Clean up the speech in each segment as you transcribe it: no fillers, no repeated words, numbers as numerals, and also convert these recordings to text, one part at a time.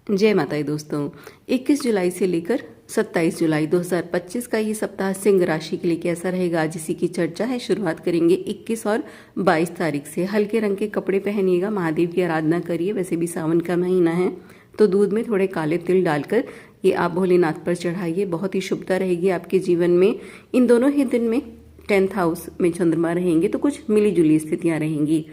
जय माता दी दोस्तों। 21 जुलाई से लेकर 27 जुलाई 2025 का ये सप्ताह सिंह राशि के लिए कैसा रहेगा, आज इसी की चर्चा है। शुरुआत करेंगे 21 और 22 तारीख से। हल्के रंग के कपड़े पहनिएगा, महादेव की आराधना करिए। वैसे भी सावन का महीना है तो दूध में थोड़े काले तिल डालकर ये आप भोलेनाथ पर चढ़ाइए, बहुत ही शुभता रहेगी आपके जीवन में। इन दोनों ही दिन में 10th हाउस में चंद्रमा रहेंगे तो कुछ मिली जुली स्थितियां रहेंगी।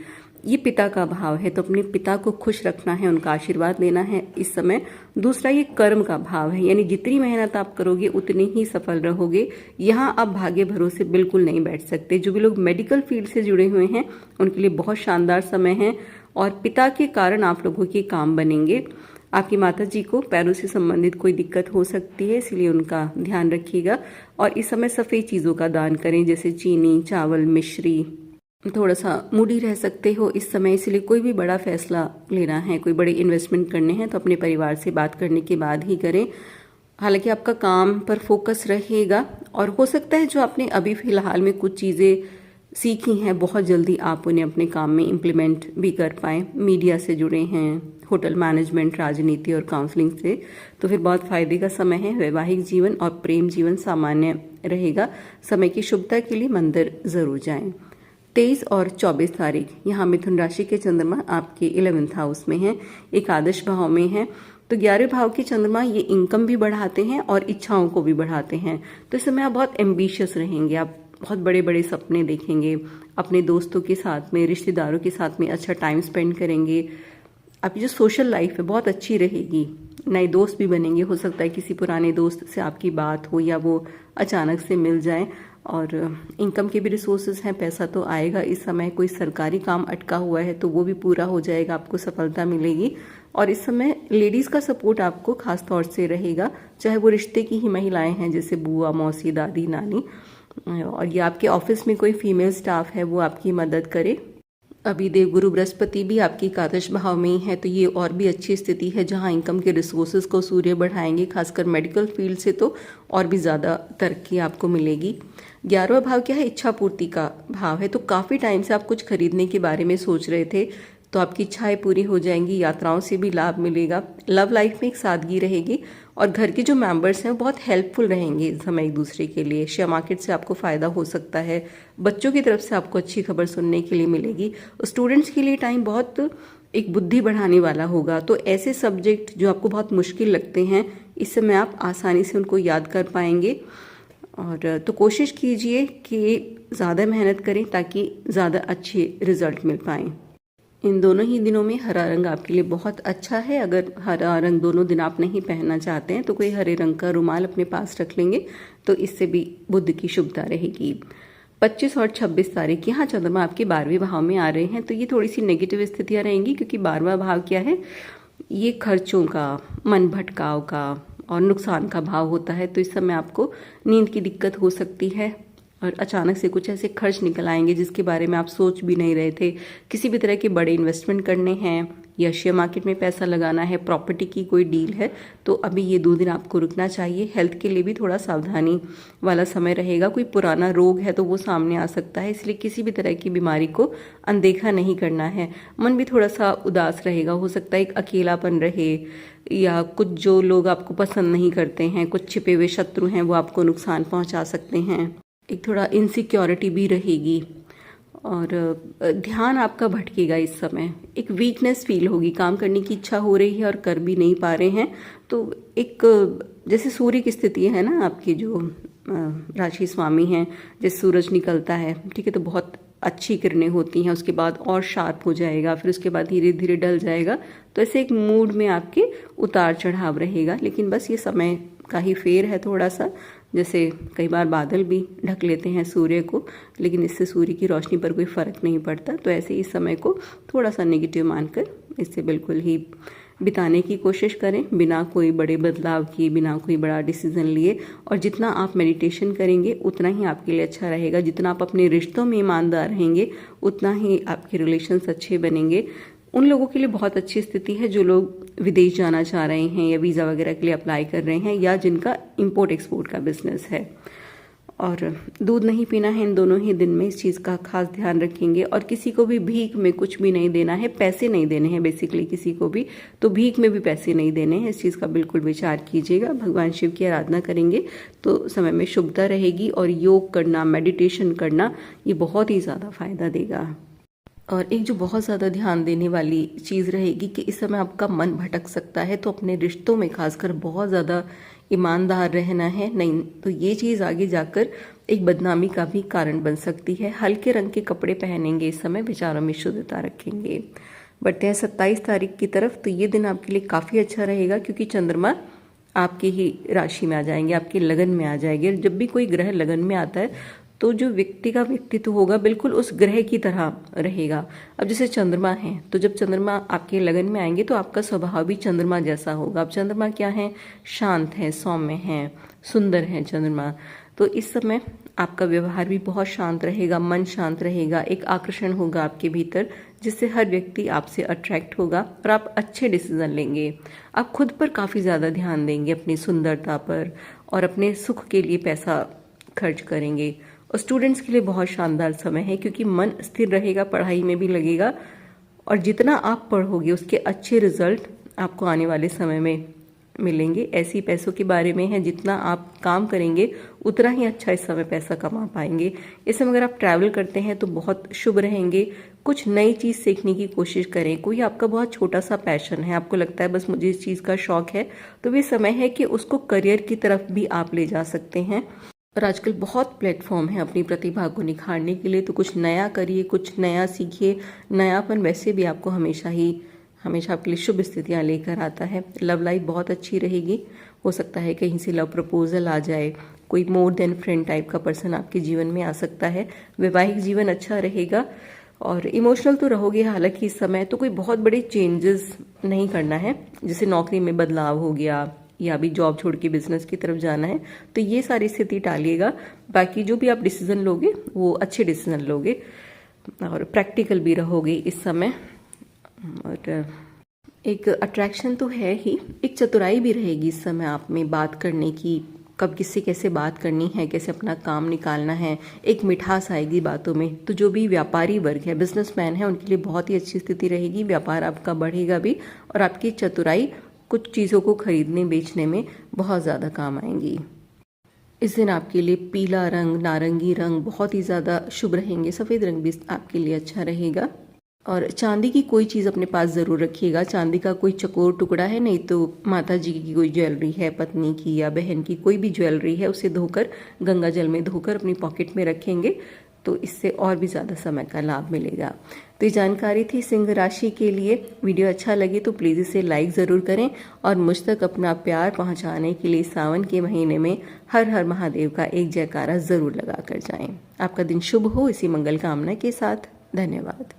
ये पिता का भाव है तो अपने पिता को खुश रखना है, उनका आशीर्वाद लेना है इस समय। दूसरा ये कर्म का भाव है, यानी जितनी मेहनत आप करोगे उतने ही सफल रहोगे। यहाँ आप भाग्य भरोसे बिल्कुल नहीं बैठ सकते। जो भी लोग मेडिकल फील्ड से जुड़े हुए हैं उनके लिए बहुत शानदार समय है और पिता के कारण आप लोगों के काम बनेंगे। आपकी माता जी को पैरों से संबंधित कोई दिक्कत हो सकती है, इसलिए उनका ध्यान रखिएगा। और इस समय सफ़ेद चीज़ों का दान करें, जैसे चीनी, चावल, मिश्री। थोड़ा सा मूडी रह सकते हो इस समय, इसलिए कोई भी बड़ा फैसला लेना है, कोई बड़े इन्वेस्टमेंट करने हैं तो अपने परिवार से बात करने के बाद ही करें। हालांकि आपका काम पर फोकस रहेगा और हो सकता है जो आपने अभी फिलहाल में कुछ चीज़ें सीखी हैं बहुत जल्दी आप उन्हें अपने काम में इम्प्लीमेंट भी कर पाएँ। मीडिया से जुड़े हैं, होटल मैनेजमेंट, राजनीति और काउंसलिंग से, तो फिर बहुत फायदे का समय है। वैवाहिक जीवन और प्रेम जीवन सामान्य रहेगा। समय की शुभता के लिए मंदिर जरूर जाएं। 23 और 24 तारीख यहाँ मिथुन राशि के चंद्रमा आपके 11th हाउस में हैं, एकादश भाव में हैं। तो 11वें भाव के चंद्रमा ये इनकम भी बढ़ाते हैं और इच्छाओं को भी बढ़ाते हैं। तो इस समय आप बहुत एम्बिशियस रहेंगे, आप बहुत बड़े बड़े सपने देखेंगे, अपने दोस्तों के साथ में, रिश्तेदारों के साथ में अच्छा टाइम स्पेंड करेंगे। आपकी जो सोशल लाइफ है बहुत अच्छी रहेगी, नए दोस्त भी बनेंगे। हो सकता है किसी पुराने दोस्त से आपकी बात हो या वो अचानक से मिल जाए। और इनकम के भी रिसोर्सेज हैं, पैसा तो आएगा इस समय। कोई सरकारी काम अटका हुआ है तो वो भी पूरा हो जाएगा, आपको सफलता मिलेगी। और इस समय लेडीज़ का सपोर्ट आपको खास तौर से रहेगा, चाहे वो रिश्ते की ही महिलाएं हैं जैसे बुआ, मौसी, दादी, नानी। और ये आपके ऑफिस में कोई फीमेल स्टाफ है वो आपकी मदद करे। अभी देवगुरु बृहस्पति भी आपकी एकादश भाव में ही है तो ये और भी अच्छी स्थिति है जहां इनकम के रिसोर्सेज को सूर्य बढ़ाएंगे। खासकर मेडिकल फील्ड से तो और भी ज़्यादा तरक्की आपको मिलेगी। 11वां भाव क्या है? इच्छा पूर्ति का भाव है। तो काफ़ी टाइम से आप कुछ खरीदने के बारे में सोच रहे थे तो आपकी इच्छाएं पूरी हो जाएंगी, यात्राओं से भी लाभ मिलेगा। लव लाइफ में एक सादगी रहेगी और घर के जो मेंबर्स हैं वो बहुत हेल्पफुल रहेंगे इस समय एक दूसरे के लिए। शेयर मार्केट से आपको फ़ायदा हो सकता है, बच्चों की तरफ से आपको अच्छी खबर सुनने के लिए मिलेगी। स्टूडेंट्स के लिए टाइम बहुत एक बुद्धि बढ़ाने वाला होगा। तो ऐसे सब्जेक्ट जो आपको बहुत मुश्किल लगते हैं इस समय आप आसानी से उनको याद कर पाएंगे। और तो कोशिश कीजिए कि ज़्यादा मेहनत करें ताकि ज़्यादा अच्छे रिजल्ट मिल पाएँ। इन दोनों ही दिनों में हरा रंग आपके लिए बहुत अच्छा है। अगर हरा रंग दोनों दिन आप नहीं पहनना चाहते हैं तो कोई हरे रंग का रुमाल अपने पास रख लेंगे तो इससे भी बुद्ध की शुभता रहेगी। 25 और 26 तारीख यहाँ चंद्रमा आपके 12वें भाव में आ रहे हैं तो ये थोड़ी सी नेगेटिव स्थितियाँ रहेंगी, क्योंकि 12वां भाव क्या है? ये खर्चों का, मन भटकाव का और नुकसान का भाव होता है। तो इस समय आपको नींद की दिक्कत हो सकती है और अचानक से कुछ ऐसे खर्च निकल आएंगे जिसके बारे में आप सोच भी नहीं रहे थे। किसी भी तरह के बड़े इन्वेस्टमेंट करने हैं या शेयर मार्केट में पैसा लगाना है, प्रॉपर्टी की कोई डील है तो अभी ये 2 दिन आपको रुकना चाहिए। हेल्थ के लिए भी थोड़ा सावधानी वाला समय रहेगा। कोई पुराना रोग है तो वो सामने आ सकता है, इसलिए किसी भी तरह की बीमारी को अनदेखा नहीं करना है। मन भी थोड़ा सा उदास रहेगा, हो सकता है एक अकेलापन रहे या कुछ जो लोग आपको पसंद नहीं करते हैं, कुछ छिपे हुए शत्रु हैं वो आपको नुकसान पहुंचा सकते हैं। एक थोड़ा इनसिक्योरिटी भी रहेगी और ध्यान आपका भटकेगा इस समय। एक वीकनेस फील होगी, काम करने की इच्छा हो रही है और कर भी नहीं पा रहे हैं। तो एक जैसे सूर्य की स्थिति है ना, आपकी जो राशि स्वामी हैं, जैसे सूरज निकलता है, ठीक है, तो बहुत अच्छी किरणें होती हैं, उसके बाद और शार्प हो जाएगा, फिर उसके बाद धीरे धीरे डल जाएगा। तो ऐसे एक मूड में आपके उतार चढ़ाव रहेगा। लेकिन बस ये समय का ही फेर है थोड़ा सा, जैसे कई बार बादल भी ढक लेते हैं सूर्य को, लेकिन इससे सूर्य की रोशनी पर कोई फ़र्क नहीं पड़ता। तो ऐसे इस समय को थोड़ा सा नेगेटिव मानकर इससे बिल्कुल ही बिताने की कोशिश करें, बिना कोई बड़े बदलाव किए, बिना कोई बड़ा डिसीजन लिए। और जितना आप मेडिटेशन करेंगे उतना ही आपके लिए अच्छा रहेगा। जितना आप अपने रिश्तों में ईमानदार रहेंगे उतना ही आपके रिलेशंस अच्छे बनेंगे। उन लोगों के लिए बहुत अच्छी स्थिति है जो लोग विदेश जाना चाह रहे हैं या वीज़ा वगैरह के लिए अप्लाई कर रहे हैं या जिनका इंपोर्ट एक्सपोर्ट का बिजनेस है। और दूध नहीं पीना है इन दोनों ही दिन में, इस चीज़ का खास ध्यान रखेंगे। और किसी को भी भीख में कुछ भी नहीं देना है, पैसे नहीं देने हैं बेसिकली किसी को भी, तो भीख में भी पैसे नहीं देने हैं, इस चीज़ का बिल्कुल विचार कीजिएगा। भगवान शिव की आराधना करेंगे तो समय में शुभता रहेगी। और योग करना, मेडिटेशन करना, ये बहुत ही ज़्यादा फायदा देगा। और एक जो बहुत ज़्यादा ध्यान देने वाली चीज़ रहेगी कि इस समय आपका मन भटक सकता है, तो अपने रिश्तों में खासकर बहुत ज़्यादा ईमानदार रहना है, नहीं तो ये चीज़ आगे जाकर एक बदनामी का भी कारण बन सकती है। हल्के रंग के कपड़े पहनेंगे इस समय, विचारों में शुद्धता रखेंगे। बढ़ते हैं 27 तारीख की तरफ, तो ये दिन आपके लिए काफ़ी अच्छा रहेगा क्योंकि चंद्रमा आपकी ही राशि में आ जाएंगे, आपके लगन में आ जाएंगे। जब भी कोई ग्रह लगन में आता है तो जो व्यक्ति का व्यक्तित्व होगा बिल्कुल उस ग्रह की तरह रहेगा। अब जैसे चंद्रमा है, तो जब चंद्रमा आपके लगन में आएंगे तो आपका स्वभाव भी चंद्रमा जैसा होगा। अब चंद्रमा क्या है? शांत है, सौम्य है, सुंदर है चंद्रमा। तो इस समय आपका व्यवहार भी बहुत शांत रहेगा, मन शांत रहेगा, एक आकर्षण होगा आपके भीतर जिससे हर व्यक्ति आपसे अट्रैक्ट होगा और आप अच्छे डिसीजन लेंगे। आप खुद पर काफ़ी ज़्यादा ध्यान देंगे, अपनी सुंदरता पर, और अपने सुख के लिए पैसा खर्च करेंगे। और स्टूडेंट्स के लिए बहुत शानदार समय है क्योंकि मन स्थिर रहेगा, पढ़ाई में भी लगेगा, और जितना आप पढ़ोगे उसके अच्छे रिजल्ट आपको आने वाले समय में मिलेंगे। ऐसी पैसों के बारे में है, जितना आप काम करेंगे उतना ही अच्छा इस समय पैसा कमा पाएंगे। इस समय अगर आप ट्रैवल करते हैं तो बहुत शुभ रहेंगे। कुछ नई चीज़ सीखने की कोशिश करें। कोई आपका बहुत छोटा सा पैशन है, आपको लगता है बस मुझे इस चीज़ का शौक है, तो ये समय है कि उसको करियर की तरफ भी आप ले जा सकते हैं। और आजकल बहुत प्लेटफॉर्म है अपनी प्रतिभा को निखारने के लिए, तो कुछ नया करिए, कुछ नया सीखिए। नयापन वैसे भी आपको हमेशा आपके लिए शुभ स्थितियाँ लेकर आता है। लव लाइफ बहुत अच्छी रहेगी। हो सकता है कहीं से लव प्रपोजल आ जाए, कोई मोर देन फ्रेंड टाइप का पर्सन आपके जीवन में आ सकता है। वैवाहिक जीवन अच्छा रहेगा और इमोशनल तो रहोगे। हालांकि इस समय तो कोई बहुत बड़े चेंजेस नहीं करना है, जैसे नौकरी में बदलाव हो गया या अभी जॉब छोड़ के बिजनेस की तरफ जाना है, तो ये सारी स्थिति टालिएगा। बाकी जो भी आप डिसीजन लोगे वो अच्छे डिसीजन लोगे और प्रैक्टिकल भी रहोगे इस समय। और एक अट्रैक्शन तो है ही, एक चतुराई भी रहेगी इस समय आप में बात करने की, कब किससे कैसे बात करनी है, कैसे अपना काम निकालना है, एक मिठास आएगी बातों में। तो जो भी व्यापारी वर्ग है, बिजनेसमैन है, उनके लिए बहुत ही अच्छी स्थिति रहेगी। व्यापार आपका बढ़ेगा भी और आपकी चतुराई कुछ चीज़ों को खरीदने बेचने में बहुत ज़्यादा काम आएंगी। इस दिन आपके लिए पीला रंग, नारंगी रंग बहुत ही ज़्यादा शुभ रहेंगे। सफ़ेद रंग भी आपके लिए अच्छा रहेगा। और चांदी की कोई चीज़ अपने पास ज़रूर रखिएगा। चांदी का कोई चकोर टुकड़ा है, नहीं तो माता जी की कोई ज्वेलरी है, पत्नी की या बहन की कोई भी ज्वेलरी है, उसे धोकर गंगा जल में धोकर अपनी पॉकेट में रखेंगे तो इससे और भी ज़्यादा समय का लाभ मिलेगा। तो ये जानकारी थी सिंह राशि के लिए। वीडियो अच्छा लगे तो प्लीज़ इसे लाइक ज़रूर करें और मुझ तक अपना प्यार पहुंचाने के लिए सावन के महीने में हर हर महादेव का एक जयकारा ज़रूर लगा कर जाएं। आपका दिन शुभ हो, इसी मंगल कामना के साथ। धन्यवाद।